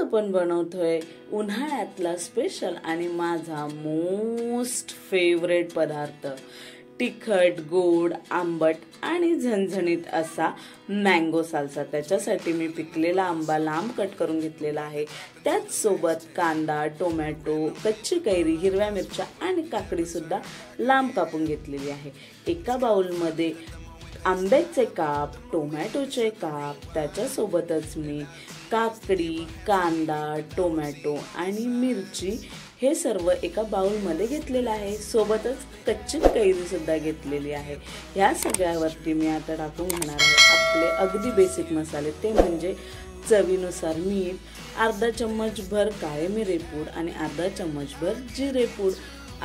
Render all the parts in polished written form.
आपण बनवतोय उन्हाळ्यातला स्पेशल आणि माझा मोस्ट फेवरेट पदार्थ, तिखट गोड आंबट आणि झणझणीत असा मँगो साल्सा। त्याच्यासाठी मी पिकलेला आंबा लांब कट करून घेतलेला आहे। त्याच सोबत कांदा, टोमॅटो, कच्ची कैरी, हिरव्या मिरच्या आणि काकडी सुद्धा लांब कापून घेतलेली आहे। एका बाउलमध्ये आंब्याचे काप, टोमॅटोचे काप, त्याच्यासोबतच मी काकडी, कांदा, टोमॅटो आणि मिरची हे सर्व एका बाउलमध्ये घेतलेलं आहे। सोबतच कच्ची कैरी सुद्धा घेतलेली आहे। ह्या सगळ्यावरती मी आता टाकून घेणार आहे आपले अगदी बेसिक मसाले, ते म्हणजे चवीनुसार मीठ, अर्धा चम्मच भर काळे मिरे पूड आणि अर्धा चम्मच भर जिरे पूड,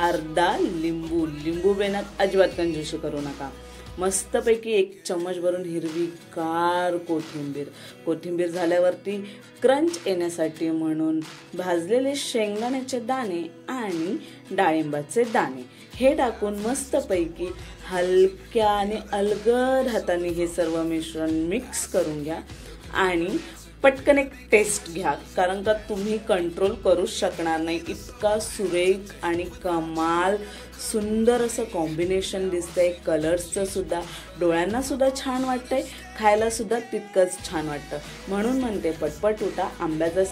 अर्धा लिंबू बेनात अजिबात कंजूसी करू नका। मस्तपैकी 1 चम्मच भरून हिरवीगार कोथिंबीर झाल्यावरती क्रंच येण्यासाठी म्हणून भाजलेले शेंगदाण्याचे दाणे आणि डाळिंबाचे दाणे हे टाकून मस्तपैकी हलक्या आणि अलगद हाताने हे सर्व मिश्रण मिक्स करून घ्या आणि पटकन एक टेस्ट घ्या, कारण का तुम्ही कंट्रोल करू शकणार नाही। इतका सुरेख आणि कमाल सुंदर असं कॉम्बिनेशन दिसतंय। कलर्सचं सुद्धा डोळ्यांना सुद्धा छान वाटतंय, खायला सुद्धा तितकंच छान वाटतं। म्हणून म्हणते पटपट उठा, आंब्याचा